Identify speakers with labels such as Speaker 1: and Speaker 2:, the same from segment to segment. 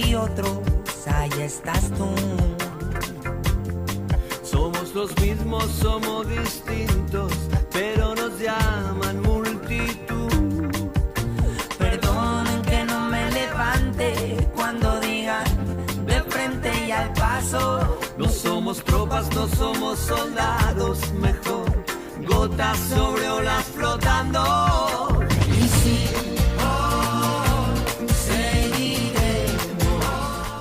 Speaker 1: y otros, ahí estás tú.
Speaker 2: Somos los mismos, somos distintos, pero nos llaman multitud.
Speaker 1: Perdonen que no me levante cuando digan de frente y al paso.
Speaker 2: No somos tropas, no somos soldados, mejor gotas sobre olas flotando.
Speaker 1: Y sí, seguiremos.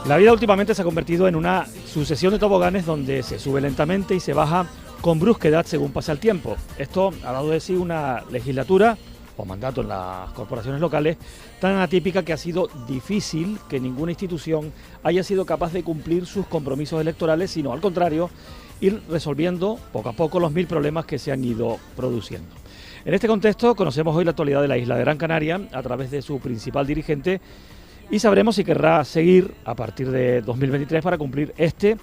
Speaker 3: La vida últimamente se ha convertido en una sucesión de toboganes donde se sube lentamente y se baja con brusquedad según pasa el tiempo. Esto ha dado de sí una legislatura o mandato en las corporaciones locales tan atípica que ha sido difícil que ninguna institución haya sido capaz de cumplir sus compromisos electorales, sino al contrario, ir resolviendo poco a poco los 1000 problemas que se han ido produciendo. En este contexto conocemos hoy la actualidad de la isla de Gran Canaria a través de su principal dirigente y sabremos si querrá seguir a partir de 2023 para cumplir este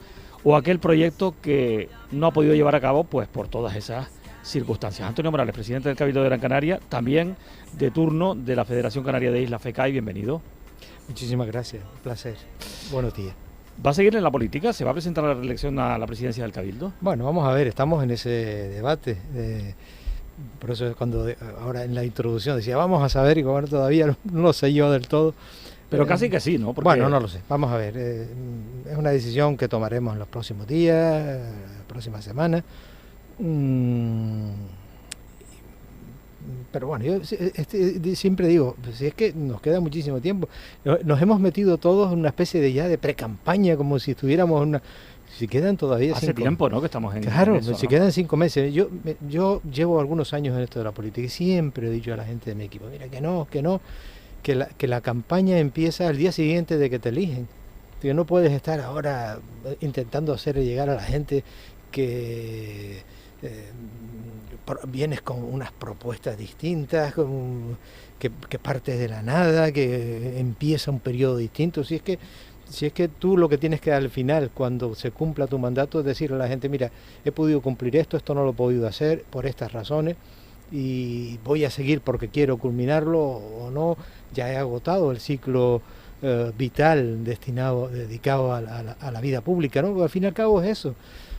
Speaker 3: o aquel proyecto que no ha podido llevar a cabo pues por todas esas circunstancias. Antonio Morales, presidente del Cabildo de Gran Canaria, también de turno de la Federación Canaria de Islas FECAI, bienvenido.
Speaker 4: Muchísimas gracias, un placer. Buenos días.
Speaker 3: ¿Va a seguir en la política? ¿Se va a presentar a la reelección a la presidencia del Cabildo?
Speaker 4: Bueno, vamos a ver, estamos en ese debate. Por eso cuando ahora en la introducción decía, vamos a saber, y bueno, todavía no lo sé yo del todo.
Speaker 3: Pero casi que sí, ¿no? Porque...
Speaker 4: Bueno, no lo sé, vamos a ver. Es una decisión que tomaremos en los próximos días, próximas semanas. Pero bueno, yo siempre digo, si es que nos queda muchísimo tiempo, nos hemos metido todos en una especie de ya de pre-campaña, como si estuviéramos en una... Si quedan todavía
Speaker 3: hace tiempo, ¿no? Que estamos en
Speaker 4: claro,
Speaker 3: eso,
Speaker 4: si
Speaker 3: ¿no?
Speaker 4: Quedan 5 meses. Yo llevo algunos años en esto de la política y siempre he dicho a la gente de mi equipo, mira, que la campaña empieza al día siguiente de que te eligen. Que no puedes estar ahora intentando hacer llegar a la gente que vienes con unas propuestas distintas, que partes de la nada, que empieza un periodo distinto. Si es que tú lo que tienes que dar al final, cuando se cumpla tu mandato, es decirle a la gente, mira, he podido cumplir esto no lo he podido hacer por estas razones y voy a seguir porque quiero culminarlo o no, ya he agotado el ciclo vital dedicado a la vida pública, ¿no? Porque al fin y al cabo es eso.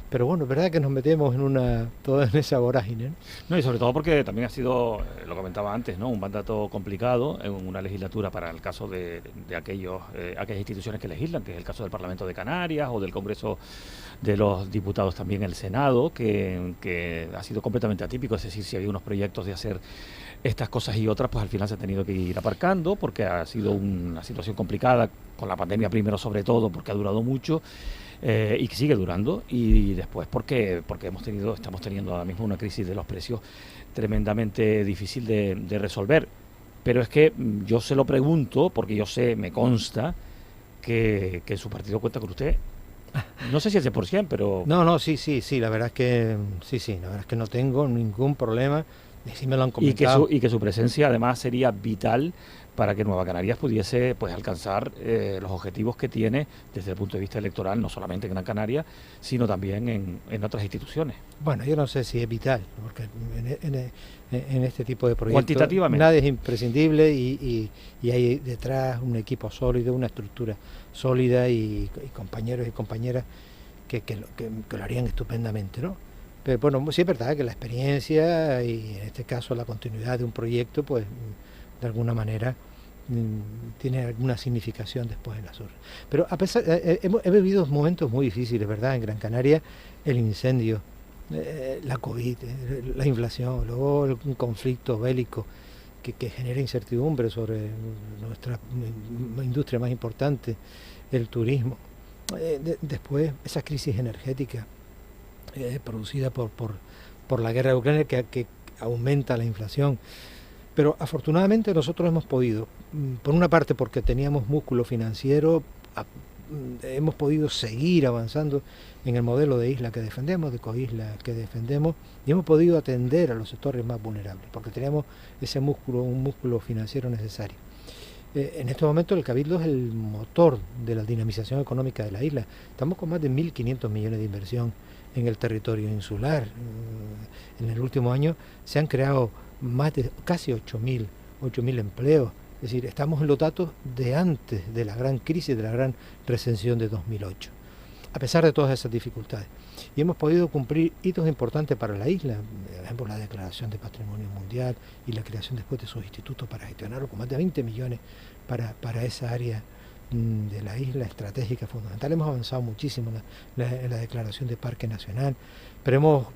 Speaker 4: Pero bueno, es verdad que nos metemos toda en esa vorágine, ¿no?
Speaker 3: No, y sobre todo porque también ha sido, lo comentaba antes, ¿no? Un mandato complicado en una legislatura para el caso de aquellas instituciones que legislan, que es el caso del Parlamento de Canarias o del Congreso de los Diputados, también el Senado, que ha sido completamente atípico. Es decir, si había unos proyectos de hacer estas cosas y otras, pues al final se ha tenido que ir aparcando porque ha sido una situación complicada, con la pandemia primero sobre todo, porque ha durado mucho. Y que sigue durando, y después porque estamos teniendo ahora mismo una crisis de los precios tremendamente difícil de resolver. Pero es que yo se lo pregunto porque yo sé, me consta que su partido cuenta con usted. No sé si el 100%, pero...
Speaker 4: No, sí, la verdad es que sí, la verdad es que no tengo ningún problema, sí me lo han comentado.
Speaker 3: Y que su presencia además sería vital para que Nueva Canarias pudiese pues alcanzar los objetivos que tiene desde el punto de vista electoral, no solamente en Gran Canaria, sino también en otras instituciones.
Speaker 4: Bueno, yo no sé si es vital, porque en este tipo de proyectos
Speaker 3: cuantitativamente
Speaker 4: nada es imprescindible y hay detrás un equipo sólido, una estructura sólida y compañeros y compañeras que lo harían estupendamente, ¿no? Pero bueno, sí es verdad que la experiencia y en este caso la continuidad de un proyecto, pues de alguna manera tiene alguna significación después en las urnas. Pero a pesar, he vivido momentos muy difíciles, ¿verdad? En Gran Canaria, el incendio, la COVID, la inflación, luego un conflicto bélico que genera incertidumbre sobre nuestra industria más importante, el turismo. Después esa crisis energética producida por la guerra de Ucrania que aumenta la inflación. Pero afortunadamente nosotros hemos podido, por una parte porque teníamos músculo financiero, hemos podido seguir avanzando en el modelo de isla que defendemos, de coisla que defendemos, y hemos podido atender a los sectores más vulnerables, porque teníamos un músculo financiero necesario. En este momento el Cabildo es el motor de la dinamización económica de la isla. Estamos con más de 1.500 millones de inversión en el territorio insular. En el último año se han creado más de casi 8.000 empleos. Es decir, estamos en los datos de antes de la gran crisis, de la gran recesión de 2008, a pesar de todas esas dificultades. Y hemos podido cumplir hitos importantes para la isla, por ejemplo, la declaración de Patrimonio Mundial y la creación después de esos institutos para gestionarlo, con más de 20 millones para esa área de la isla estratégica fundamental. Hemos avanzado muchísimo en la declaración de Parque Nacional, pero hemos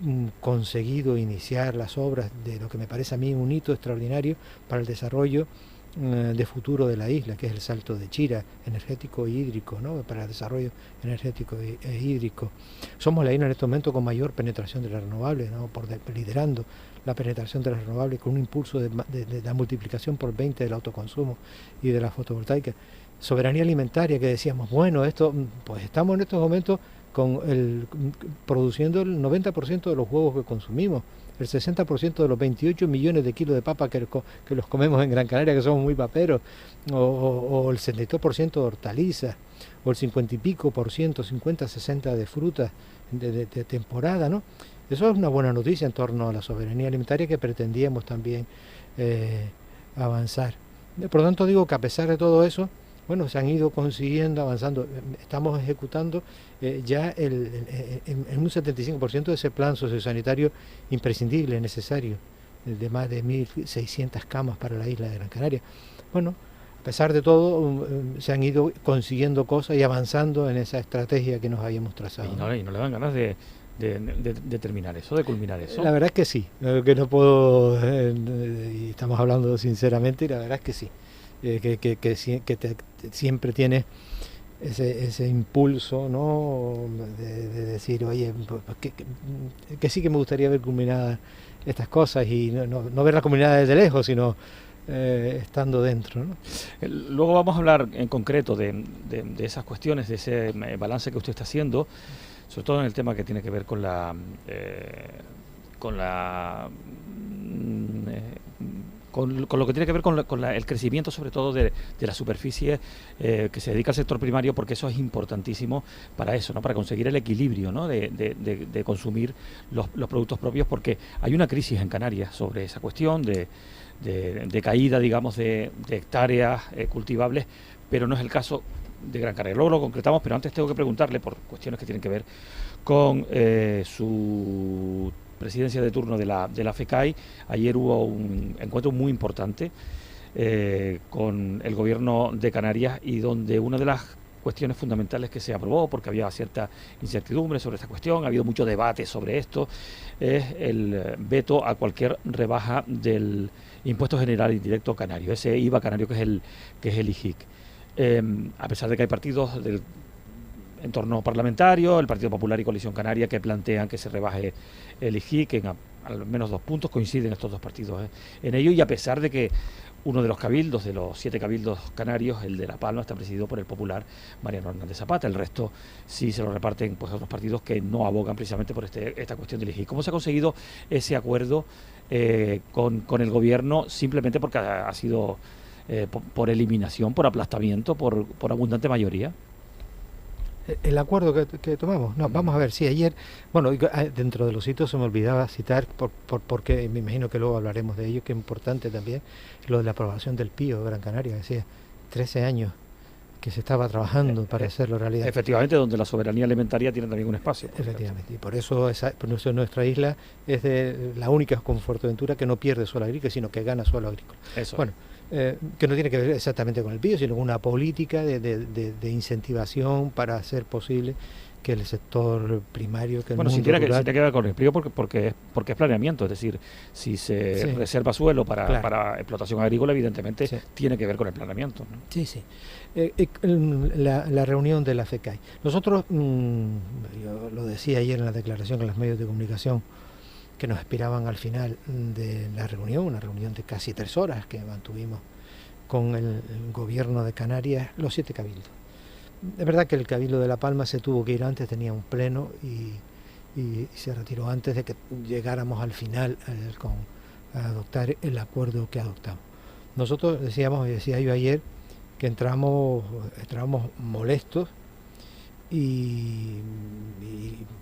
Speaker 4: conseguido iniciar las obras de lo que me parece a mí un hito extraordinario para el desarrollo de futuro de la isla, que es el Salto de Chira, energético e hídrico, ¿no? Para el desarrollo energético e hídrico. Somos la isla en este momento con mayor penetración de las renovables, ¿no? Liderando la penetración de las renovables con un impulso de la multiplicación por 20 del autoconsumo y de la fotovoltaica. Soberanía alimentaria, que decíamos, bueno, esto, pues estamos en estos momentos produciendo el 90% de los huevos que consumimos, el 60% de los 28 millones de kilos de papa que los comemos en Gran Canaria, que somos muy paperos, o el 72% de hortalizas, o el 50 y pico por ciento, 50, 60 de frutas de temporada, ¿no? Eso es una buena noticia en torno a la soberanía alimentaria que pretendíamos también avanzar. Por lo tanto, digo que a pesar de todo eso, bueno, se han ido consiguiendo, avanzando. Estamos ejecutando ya en un 75% de ese plan sociosanitario imprescindible, necesario, de más de 1.600 camas para la isla de Gran Canaria. Bueno, a pesar de todo, se han ido consiguiendo cosas y avanzando en esa estrategia que nos habíamos trazado.
Speaker 3: Y no le dan ganas de terminar eso, de culminar eso.
Speaker 4: La verdad es que sí, que no puedo, y estamos hablando sinceramente, y la verdad es que sí. Que siempre tienes ese impulso, ¿no? de decir, oye, pues, que sí que me gustaría ver culminadas estas cosas y no ver la comunidad desde lejos, sino estando dentro, ¿no?
Speaker 3: Luego vamos a hablar en concreto de esas cuestiones, de ese balance que usted está haciendo, sobre todo en el tema que tiene que ver con lo que tiene que ver con el crecimiento, sobre todo de la superficie que se dedica al sector primario, porque eso es importantísimo para eso, ¿no? Para conseguir el equilibrio, ¿no? de consumir los productos propios, porque hay una crisis en Canarias sobre esa cuestión de caída, digamos, de hectáreas cultivables, pero no es el caso de Gran Canaria. Luego lo concretamos, pero antes tengo que preguntarle por cuestiones que tienen que ver con su presidencia de turno de la FECAI. Ayer hubo un encuentro muy importante con el gobierno de Canarias, y donde una de las cuestiones fundamentales que se aprobó, porque había cierta incertidumbre sobre esta cuestión, ha habido mucho debate sobre esto, es el veto a cualquier rebaja del impuesto general indirecto canario, ese IVA canario que es el IJIC. A pesar de que hay partidos del entorno parlamentario, el Partido Popular y Coalición Canaria, que plantean que se rebaje el IJIC en al menos 2 puntos, coinciden estos dos partidos en ello, y a pesar de que uno de los cabildos, de los 7 cabildos canarios, el de La Palma, está presidido por el popular Mariano Hernández Zapata. El resto sí se lo reparten pues a otros partidos que no abogan precisamente por esta cuestión del IJIC. ¿Cómo se ha conseguido ese acuerdo con el gobierno? Simplemente porque ha sido por eliminación, por aplastamiento, por abundante mayoría.
Speaker 4: El acuerdo que tomamos, no, vamos a ver, sí, ayer, bueno, dentro de los hitos se me olvidaba citar, porque me imagino que luego hablaremos de ello, que es importante también, lo de la aprobación del PIO de Gran Canaria, que decía 13 años que se estaba trabajando para hacerlo realidad.
Speaker 3: Efectivamente, donde la soberanía alimentaria tiene también un espacio.
Speaker 4: Efectivamente, y por eso nuestra isla es la única con Fuerteventura que no pierde suelo agrícola, sino que gana suelo agrícola.
Speaker 3: Eso.
Speaker 4: Bueno, que no tiene que ver exactamente con el PIO, sino con una política de incentivación para hacer posible que el sector primario, que el mundo
Speaker 3: tiene
Speaker 4: rural...
Speaker 3: que ver con el PIO porque es planeamiento, es decir, si se reserva suelo para explotación agrícola, evidentemente tiene que ver con el planeamiento, ¿no?
Speaker 4: Sí, sí. La reunión de la FECAI. Nosotros, yo lo decía ayer en la declaración con los medios de comunicación, que nos esperaban al final de la reunión, una reunión de casi 3 horas que mantuvimos con el gobierno de Canarias, los 7 cabildos. Es verdad que el Cabildo de La Palma se tuvo que ir antes, tenía un pleno y se retiró antes de que llegáramos al final a adoptar el acuerdo que adoptamos. Nosotros decía yo ayer, que entramos molestos y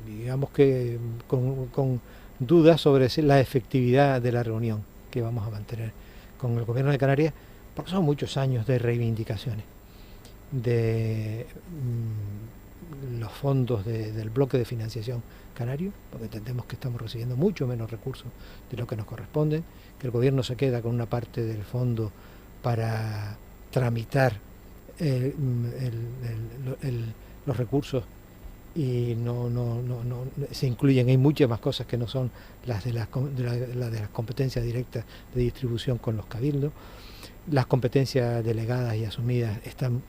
Speaker 4: digamos que con dudas sobre la efectividad de la reunión que vamos a mantener con el gobierno de Canarias, porque son muchos años de reivindicaciones de los fondos del bloque de financiación canario, porque entendemos que estamos recibiendo mucho menos recursos de lo que nos corresponden, que el gobierno se queda con una parte del fondo para tramitar los recursos y no se incluyen. Hay muchas más cosas que no son las de las competencias directas de distribución con los cabildos. Las competencias delegadas y asumidas están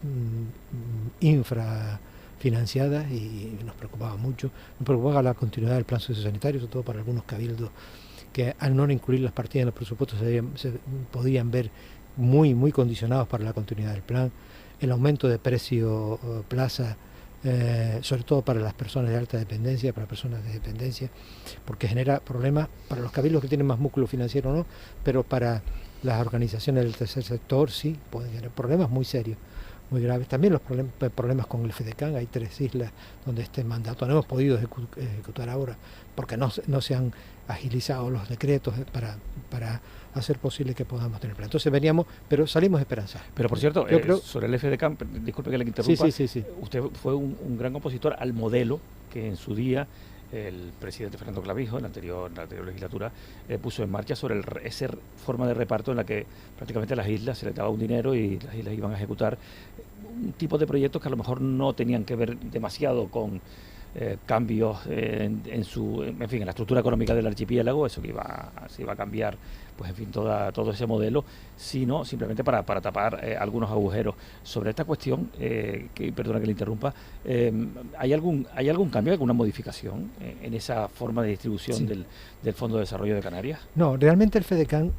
Speaker 4: infrafinanciadas y nos preocupaba mucho. Nos preocupaba la continuidad del plan sociosanitario, sobre todo para algunos cabildos que al no incluir las partidas en los presupuestos se podían ver muy condicionados para la continuidad del plan. El aumento de precio plaza, sobre todo para las personas de alta dependencia, para personas de dependencia, porque genera problemas para los cabildos que tienen más músculo financiero, no, pero para las organizaciones del tercer sector sí pueden tener problemas muy serios, muy graves. También los problemas con el FEDECAN. Hay 3 islas donde este mandato no hemos podido ejecutar ahora porque no se han agilizado los decretos para hacer posible que podamos tener plan. Entonces veníamos, pero salimos esperanzados.
Speaker 3: Pero por cierto, sobre el FEDECAN, disculpe que le interrumpa,
Speaker 4: sí.
Speaker 3: Usted fue un gran opositor al modelo que en su día el presidente Fernando Clavijo, en la anterior legislatura, puso en marcha sobre esa forma de reparto en la que prácticamente a las islas se les daba un dinero y las islas iban a ejecutar un tipo de proyectos que a lo mejor no tenían que ver demasiado con cambios en la estructura económica del archipiélago, eso que se iba a cambiar, pues en fin, todo ese modelo, sino simplemente para tapar algunos agujeros. Sobre esta cuestión, perdona que le interrumpa, ¿hay algún cambio, alguna modificación en esa forma de distribución del Fondo de Desarrollo de Canarias?
Speaker 4: No, realmente el FEDECAN,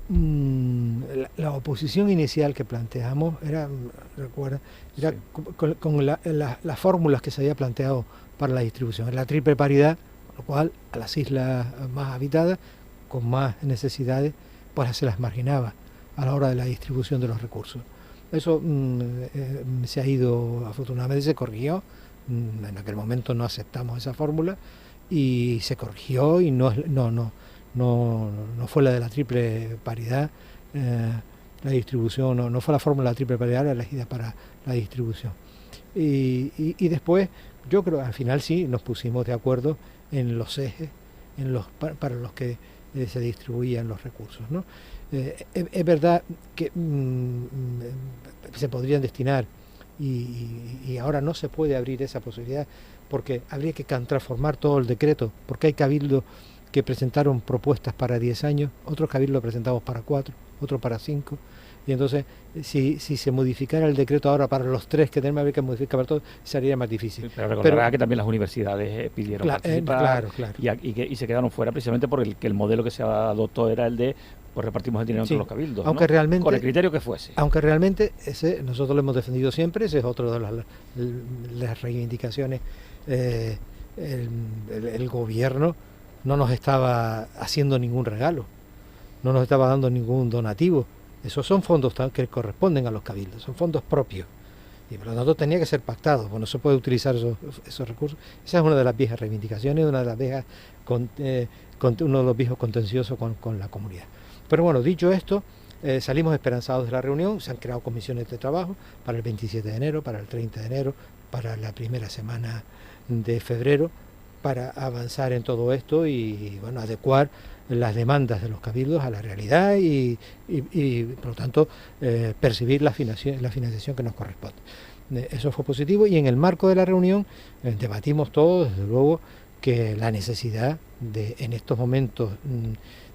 Speaker 4: la oposición inicial que planteamos era con las fórmulas que se había planteado para la distribución, la triple paridad, con lo cual a las islas más habitadas, con más necesidades, pues se las marginaba a la hora de la distribución de los recursos. Eso se ha ido, afortunadamente se corrigió. En aquel momento no aceptamos esa fórmula y se corrigió y no fue la de la triple paridad, la distribución, no fue la fórmula de la triple paridad la elegida para la distribución. Y después, yo creo, al final sí nos pusimos de acuerdo en los ejes para los que se distribuían los recursos, ¿no? Es verdad que se podrían destinar y ahora no se puede abrir esa posibilidad porque habría que transformar todo el decreto, porque hay cabildos que presentaron propuestas para 10 años, otros cabildos presentamos para 4, otros para 5, y entonces si se modificara el decreto ahora para los 3 que tenemos que modificar para todos, sería más difícil.
Speaker 3: Pero recordará que también las universidades pidieron participar
Speaker 4: claro.
Speaker 3: Y se quedaron fuera precisamente porque el modelo que se adoptó era el de pues repartimos el dinero entre los cabildos,
Speaker 4: aunque realmente,
Speaker 3: con el criterio que fuese.
Speaker 4: Aunque realmente nosotros lo hemos defendido siempre, ese es otro de las reivindicaciones. El gobierno no nos estaba haciendo ningún regalo, no nos estaba dando ningún donativo. Esos son fondos que corresponden a los cabildos, son fondos propios y por lo tanto tenía que ser pactado, pues no se puede utilizar esos recursos. Esa es una de las viejas reivindicaciones, uno de los viejos contenciosos con la comunidad. Pero bueno, dicho esto, salimos esperanzados de la reunión. Se han creado comisiones de trabajo para el 27 de enero, para el 30 de enero, para la primera semana de febrero, para avanzar en todo esto y bueno, adecuar las demandas de los cabildos a la realidad y por lo tanto percibir la financiación que nos corresponde. Eso fue positivo y en el marco de la reunión debatimos todos, desde luego, que la necesidad en estos momentos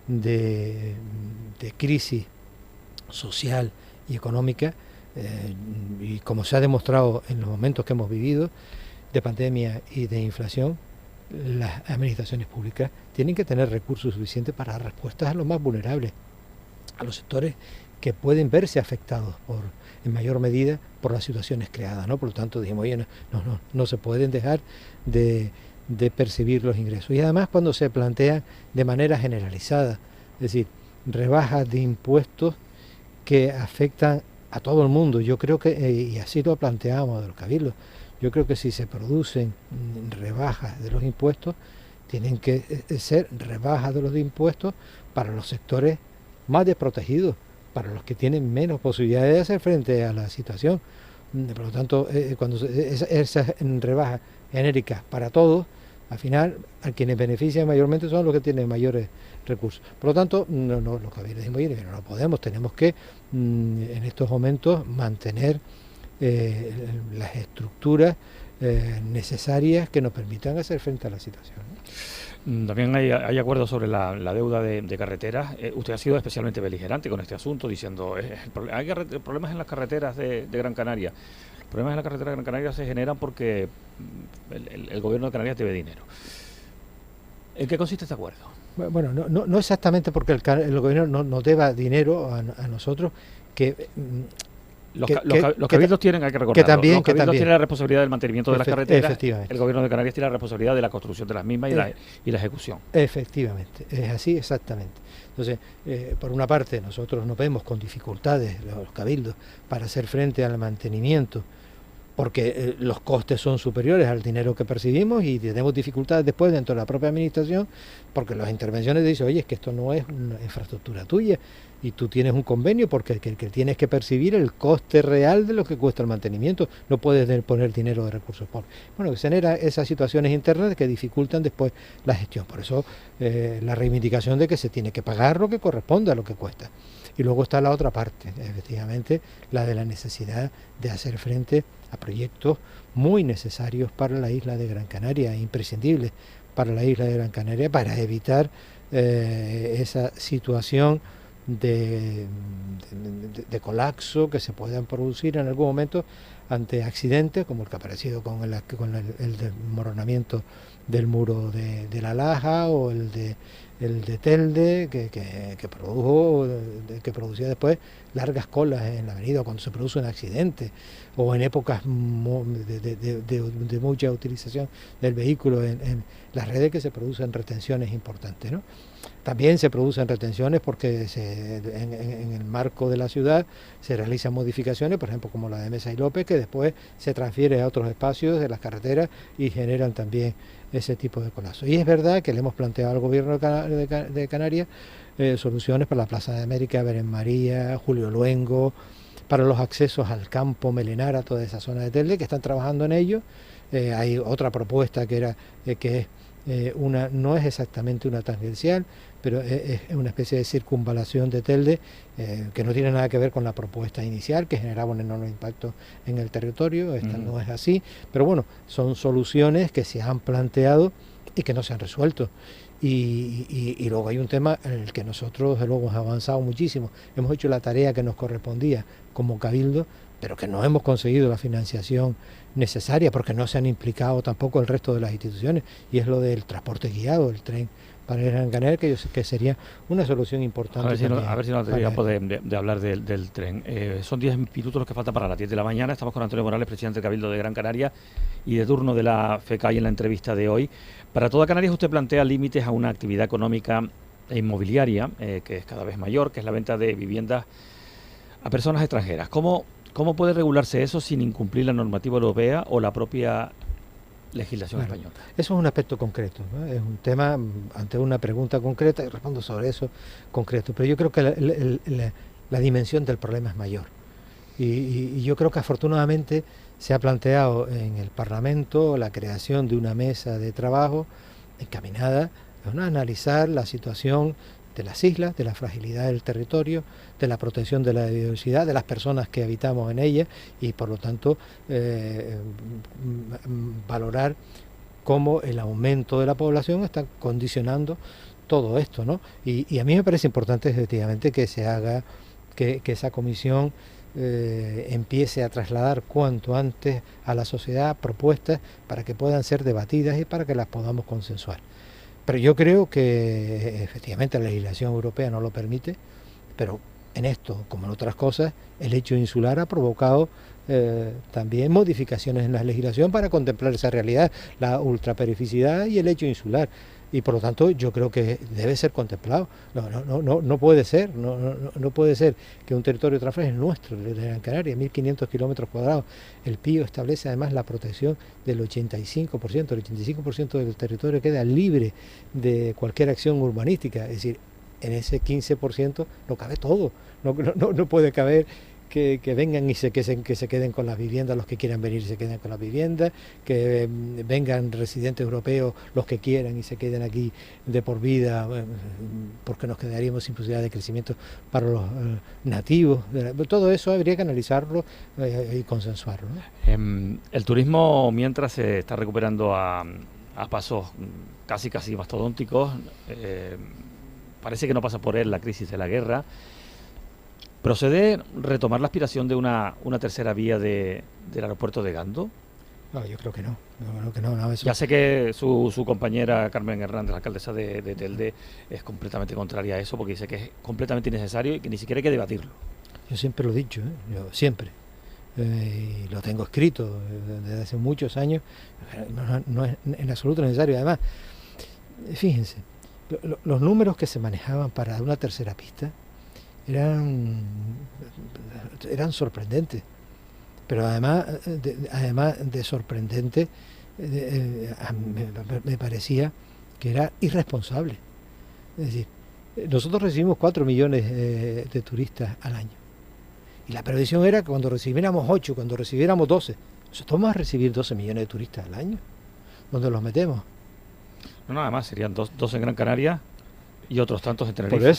Speaker 4: de crisis social y económica, y como se ha demostrado en los momentos que hemos vivido, de pandemia y de inflación, las administraciones públicas tienen que tener recursos suficientes para dar respuestas a los más vulnerables, a los sectores que pueden verse afectados en mayor medida por las situaciones creadas, ¿no? Por lo tanto dijimos, oye, no se pueden dejar de percibir los ingresos. Y además cuando se plantea de manera generalizada, es decir, rebajas de impuestos que afectan a todo el mundo, yo creo que, y así lo planteamos de los cabildos, yo creo que si se producen rebajas de los impuestos, tienen que ser rebajas de los impuestos para los sectores más desprotegidos, para los que tienen menos posibilidades de hacer frente a la situación. Por lo tanto, cuando esas rebajas genéricas para todos, al final, a quienes benefician mayormente son los que tienen mayores recursos. Por lo tanto, los cabildos inmobiliarios no lo podemos, tenemos que en estos momentos mantener las estructuras necesarias que nos permitan hacer frente a la situación, ¿no?
Speaker 3: También hay acuerdos sobre la deuda de carreteras. Usted ha sido especialmente beligerante con este asunto, diciendo hay problemas en las carreteras de Gran Canaria. Los problemas en la carretera de Gran Canaria se generan porque el gobierno de Canarias debe dinero. ¿En qué consiste este acuerdo?
Speaker 4: Bueno, no exactamente porque el gobierno nos deba dinero a nosotros, que
Speaker 3: los cabildos tienen, hay que recordarlo, los cabildos tienen la responsabilidad del mantenimiento de las carreteras, el gobierno de Canarias tiene la responsabilidad de la construcción de las mismas y la ejecución.
Speaker 4: Efectivamente, es así exactamente. Entonces, por una parte, nosotros nos vemos con dificultades, los cabildos, para hacer frente al mantenimiento, porque los costes son superiores al dinero que percibimos y tenemos dificultades después dentro de la propia administración, porque las intervenciones dicen, oye, es que esto no es una infraestructura tuya y tú tienes un convenio porque que tienes que percibir el coste real de lo que cuesta el mantenimiento, no puedes poner dinero de recursos por. Bueno, se generan esas situaciones internas que dificultan después la gestión, por eso la reivindicación de que se tiene que pagar lo que corresponde a lo que cuesta. Y luego está la otra parte, efectivamente, la de la necesidad de hacer frente a proyectos muy necesarios para la isla de Gran Canaria, imprescindibles para la isla de Gran Canaria, para evitar esa situación de colapso que se puedan producir en algún momento ante accidentes como el que ha aparecido con el desmoronamiento del muro de La Laja o el de Telde que producía después largas colas en la avenida cuando se produce un accidente, o en épocas de mucha utilización del vehículo en las redes, que se producen retenciones importantes, ¿no? También se producen retenciones porque en el marco de la ciudad se realizan modificaciones, por ejemplo como la de Mesa y López, que después se transfiere a otros espacios de las carreteras y generan también ese tipo de colapso. Y es verdad que le hemos planteado al gobierno de Canarias soluciones para la Plaza de América, Belén María, Julio Luengo, para los accesos al campo Melenara, toda esa zona de Telde, que están trabajando en ello. Hay otra propuesta que es no es exactamente una tangencial, pero es una especie de circunvalación de Telde, que no tiene nada que ver con la propuesta inicial, que generaba un enorme impacto en el territorio. Esta no es así, pero bueno, son soluciones que se han planteado y que no se han resuelto. Y luego hay un tema en el que nosotros desde luego hemos avanzado muchísimo, hemos hecho la tarea que nos correspondía como cabildo, pero que no hemos conseguido la financiación necesaria porque no se han implicado tampoco el resto de las instituciones, y es lo del transporte guiado, el tren para Gran Canaria, que yo sé que sería una solución importante.
Speaker 3: A ver si no tenemos de hablar del tren. Son 10 minutos los que faltan para las 10 de la mañana. Estamos con Antonio Morales, presidente del Cabildo de Gran Canaria y de turno de la FECAI en la entrevista de hoy. Para toda Canarias usted plantea límites a una actividad económica e inmobiliaria que es cada vez mayor, que es la venta de viviendas a personas extranjeras. ¿Cómo puede regularse eso sin incumplir la normativa europea o la propia legislación española?
Speaker 4: Eso es un aspecto concreto, ¿no? Es un tema ante una pregunta concreta y respondo sobre eso concreto. Pero yo creo que la dimensión del problema es mayor. Y yo creo que afortunadamente se ha planteado en el Parlamento la creación de una mesa de trabajo encaminada a analizar la situación de las islas, de la fragilidad del territorio, de la protección de la biodiversidad, de las personas que habitamos en ellas, y por lo tanto valorar cómo el aumento de la población está condicionando todo esto, ¿no? Y a mí me parece importante efectivamente que se haga, que esa comisión empiece a trasladar cuanto antes a la sociedad propuestas para que puedan ser debatidas y para que las podamos consensuar. Pero yo creo que efectivamente la legislación europea no lo permite, pero en esto, como en otras cosas, el hecho insular ha provocado también modificaciones en la legislación para contemplar esa realidad, la ultraperificidad y el hecho insular. Y por lo tanto yo creo que debe ser contemplado. No puede ser, no puede ser que un territorio transfronterizo es nuestro, el de Gran Canaria, 1.500 kilómetros cuadrados. El PIO establece además la protección del 85%, el 85% del territorio queda libre de cualquier acción urbanística. Es decir, en ese 15% no cabe todo, no puede caber que vengan y que se queden con las viviendas, los que quieran venir se queden con las viviendas, que vengan residentes europeos los que quieran y se queden aquí de por vida, porque nos quedaríamos sin posibilidad de crecimiento para los nativos. Todo eso habría que analizarlo y consensuarlo, ¿no?
Speaker 3: El turismo, mientras se está recuperando a pasos casi mastodónticos, parece que no pasa por él la crisis de la guerra. ¿Procede retomar la aspiración de una tercera vía del aeropuerto de Gando?
Speaker 4: No, yo creo que no. No, eso...
Speaker 3: Ya sé que su compañera Carmen Hernández, la alcaldesa de Telde, es completamente contraria a eso, porque dice que es completamente innecesario y que ni siquiera hay que debatirlo.
Speaker 4: Yo siempre lo he dicho, yo siempre. Y lo tengo escrito desde hace muchos años. No es en absoluto necesario. Además, fíjense, los números que se manejaban para una tercera pista eran sorprendentes, pero además de sorprendente, me parecía que era irresponsable. Es decir, nosotros recibimos 4 millones de turistas al año, y la previsión era que cuando recibiéramos 8, cuando recibiéramos 12, nosotros vamos a recibir 12 millones de turistas al año. ¿Dónde los metemos?
Speaker 3: No, además serían dos en Gran Canaria y otros tantos en Tenerife.
Speaker 4: Por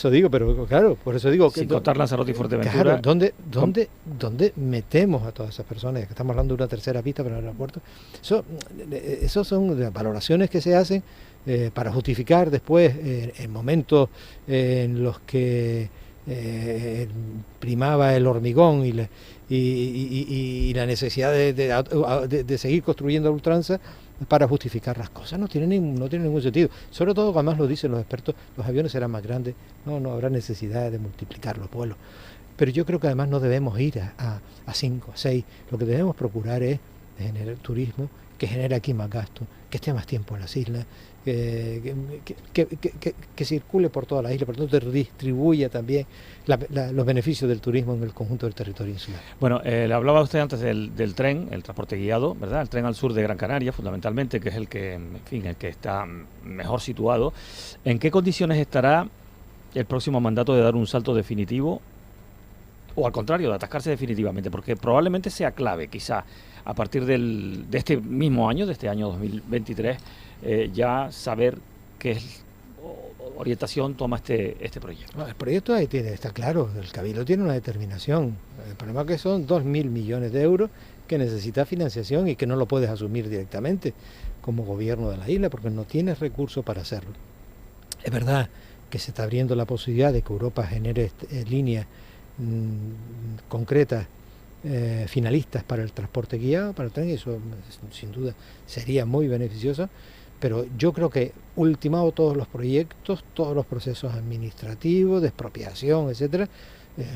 Speaker 4: eso digo,
Speaker 3: sin contar Lanzarote y Fuerteventura.
Speaker 4: Claro, ¿dónde metemos a todas esas personas? Que estamos hablando de una tercera pista para el aeropuerto. Eso son las valoraciones que se hacen para justificar después, en momentos en los que primaba el hormigón y la necesidad de seguir construyendo a ultranza, para justificar las cosas. No tiene ningún sentido. Sobre todo, además lo dicen los expertos, los aviones serán más grandes, no habrá necesidad de multiplicar los vuelos. Pero yo creo que además no debemos ir a 5, a 6. Lo que debemos procurar es generar turismo que genere aquí más gasto, que esté más tiempo en las islas, que circule por toda la isla, por lo tanto distribuya también los beneficios del turismo en el conjunto del territorio insular.
Speaker 3: Bueno, le hablaba usted antes del tren, el transporte guiado, ¿verdad? El tren al sur de Gran Canaria, fundamentalmente, que es el que está mejor situado. ¿En qué condiciones estará el próximo mandato de dar un salto definitivo? O al contrario, de atascarse definitivamente, porque probablemente sea clave, quizá, a partir de este mismo año, de este año 2023, ya saber qué orientación toma este proyecto.
Speaker 4: El proyecto ahí está claro, el Cabildo tiene una determinación. El problema es que son 2.000 millones de euros que necesita financiación y que no lo puedes asumir directamente como gobierno de la isla, porque no tienes recursos para hacerlo. Es verdad que se está abriendo la posibilidad de que Europa genere líneas concretas, finalistas para el transporte guiado, para el tren, y eso sin duda sería muy beneficioso, pero yo creo que ultimado todos los proyectos, todos los procesos administrativos, de expropiación, etcétera,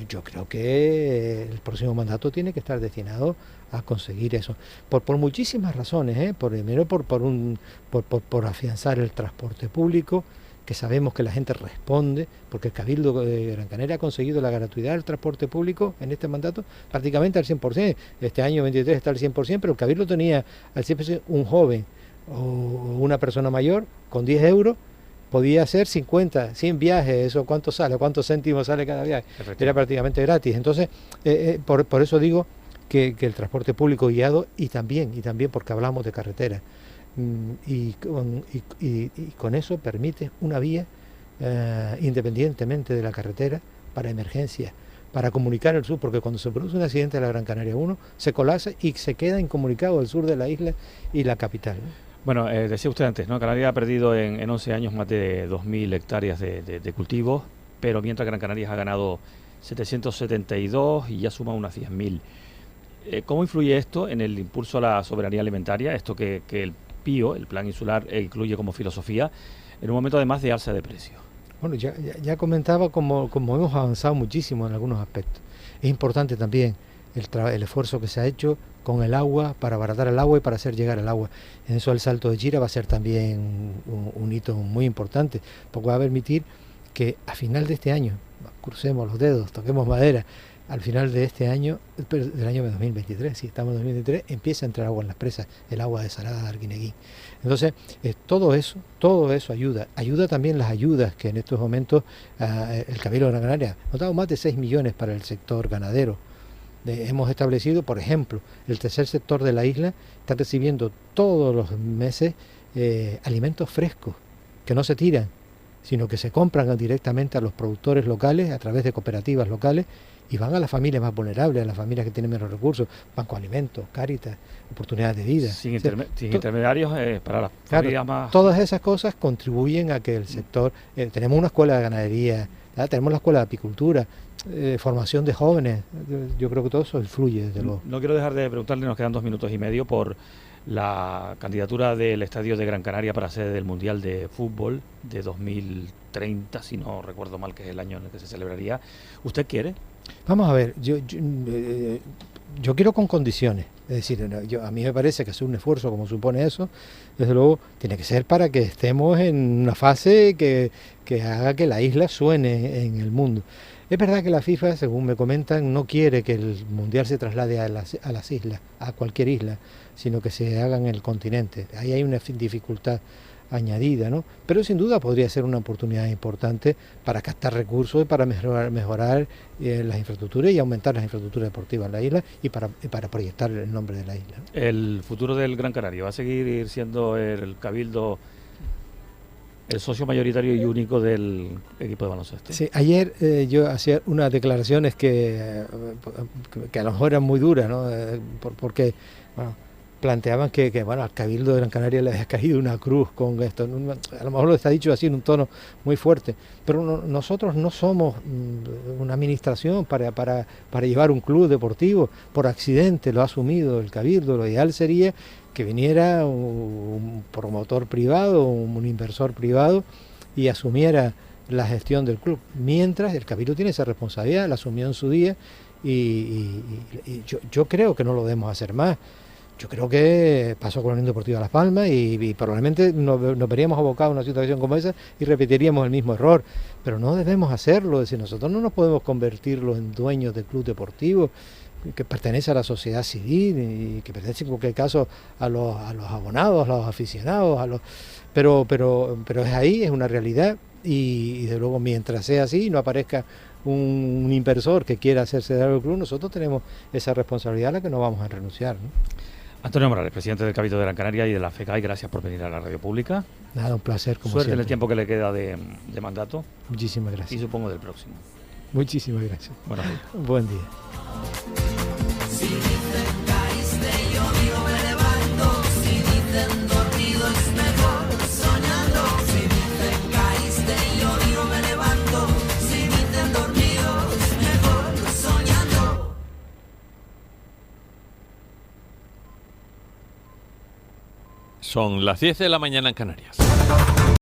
Speaker 4: yo creo que el próximo mandato tiene que estar destinado a conseguir eso, por muchísimas razones, primero por afianzar el transporte público, que sabemos que la gente responde, porque el Cabildo de Gran Canaria ha conseguido la gratuidad del transporte público en este mandato prácticamente al 100%. Este año 23 está al 100%, pero el Cabildo tenía al 100% un joven o una persona mayor con 10 euros, podía hacer 50, 100 viajes, eso cuánto sale, cuántos céntimos sale cada viaje, era prácticamente gratis. Entonces, por eso digo que el transporte público guiado, y también porque hablamos de carreteras, y con eso permite una vía independientemente de la carretera para emergencias, para comunicar el sur, porque cuando se produce un accidente en la Gran Canaria 1 se colapsa y se queda incomunicado el sur de la isla y la capital, ¿no?
Speaker 3: Bueno, decía usted antes, ¿no? Canarias ha perdido en 11 años más de 2.000 hectáreas de cultivos, pero mientras Gran Canarias ha ganado 772 y ya suma unas 10.000. ¿Cómo influye esto en el impulso a la soberanía alimentaria? Esto que el PIO, el Plan Insular, incluye como filosofía, en un momento además de alza de precios.
Speaker 4: Bueno, ya comentaba como hemos avanzado muchísimo en algunos aspectos. Es importante también el esfuerzo que se ha hecho con el agua, para abaratar el agua y para hacer llegar el agua. En eso el Salto de Chira va a ser también un hito muy importante, porque va a permitir que a final de este año, crucemos los dedos, toquemos madera, al final de este año, del año 2023, si estamos en 2023, empieza a entrar agua en las presas, el agua desalada de Arguineguín. Entonces, todo eso ayuda también las ayudas que en estos momentos el Cabildo de Gran Canaria ha dado más de 6 millones para el sector ganadero. Hemos establecido, por ejemplo, el tercer sector de la isla está recibiendo todos los meses alimentos frescos, que no se tiran, sino que se compran directamente a los productores locales a través de cooperativas locales y van a las familias más vulnerables, a las familias que tienen menos recursos, Banco Alimentos, Cáritas, Oportunidades de Vida.
Speaker 3: Sin intermediarios para las familias más...
Speaker 4: Todas esas cosas contribuyen a que el sector... tenemos una escuela de ganadería, tenemos la escuela de apicultura, formación de jóvenes, yo creo que todo eso influye, desde luego.
Speaker 3: No quiero dejar de preguntarle, nos quedan 2 minutos y medio, por la candidatura del Estadio de Gran Canaria para sede del Mundial de Fútbol de 2030, si no recuerdo mal, que es el año en el que se celebraría. ¿Usted quiere?
Speaker 4: Vamos a ver, yo quiero con condiciones, es decir, a mí me parece que hacer un esfuerzo como supone eso, desde luego tiene que ser para que estemos en una fase que haga que la isla suene en el mundo. Es verdad que la FIFA, según me comentan, no quiere que el Mundial se traslade a las islas, a cualquier isla, sino que se haga en el continente. Ahí hay una dificultad añadida, ¿no? Pero sin duda podría ser una oportunidad importante para captar recursos y para mejorar las infraestructuras y aumentar las infraestructuras deportivas en la isla y para proyectar el nombre de la isla, ¿no?
Speaker 3: ¿El futuro del Gran Canaria va a seguir siendo el Cabildo el socio mayoritario y único del equipo de baloncesto?
Speaker 4: Sí, ayer yo hacía unas declaraciones que a lo mejor eran muy duras, ¿no? Porque bueno, planteaban que bueno, al Cabildo de Gran Canaria le había caído una cruz con esto. A lo mejor lo está dicho así en un tono muy fuerte, pero nosotros no somos una administración para llevar un club deportivo. Por accidente lo ha asumido el Cabildo. Lo ideal sería que viniera un promotor privado, un inversor privado y asumiera la gestión del club. Mientras el Cabildo tiene esa responsabilidad, la asumió en su día y yo creo que no lo debemos hacer más. Yo creo que pasó con la Unión Deportiva Las Palmas y probablemente nos veríamos abocados a una situación como esa y repetiríamos el mismo error. Pero no debemos hacerlo, es decir, nosotros no nos podemos convertirlo en dueños del club deportivo que pertenece a la sociedad civil y que pertenece en cualquier caso a los abonados, a los aficionados, pero es ahí, es una realidad y de luego mientras sea así no aparezca un inversor que quiera hacerse del club, nosotros tenemos esa responsabilidad a la que no vamos a renunciar, ¿no?
Speaker 3: Antonio Morales, presidente del Cabildo de Gran Canaria y de la FECAI, gracias por venir a la radio pública.
Speaker 4: Nada, un placer como
Speaker 3: Suerte
Speaker 4: siempre.
Speaker 3: en el tiempo que le queda de mandato.
Speaker 4: Muchísimas gracias.
Speaker 3: Y supongo del próximo.
Speaker 4: Muchísimas gracias.
Speaker 3: Buenos días.
Speaker 4: Buen día.
Speaker 1: Si dicen caíste, yo digo me levanto. Si dicen dormido es mejor soñando. Si dicen caíste, yo digo me levanto. Si dicen dormido es mejor soñando.
Speaker 5: Son las 10 de la mañana en Canarias.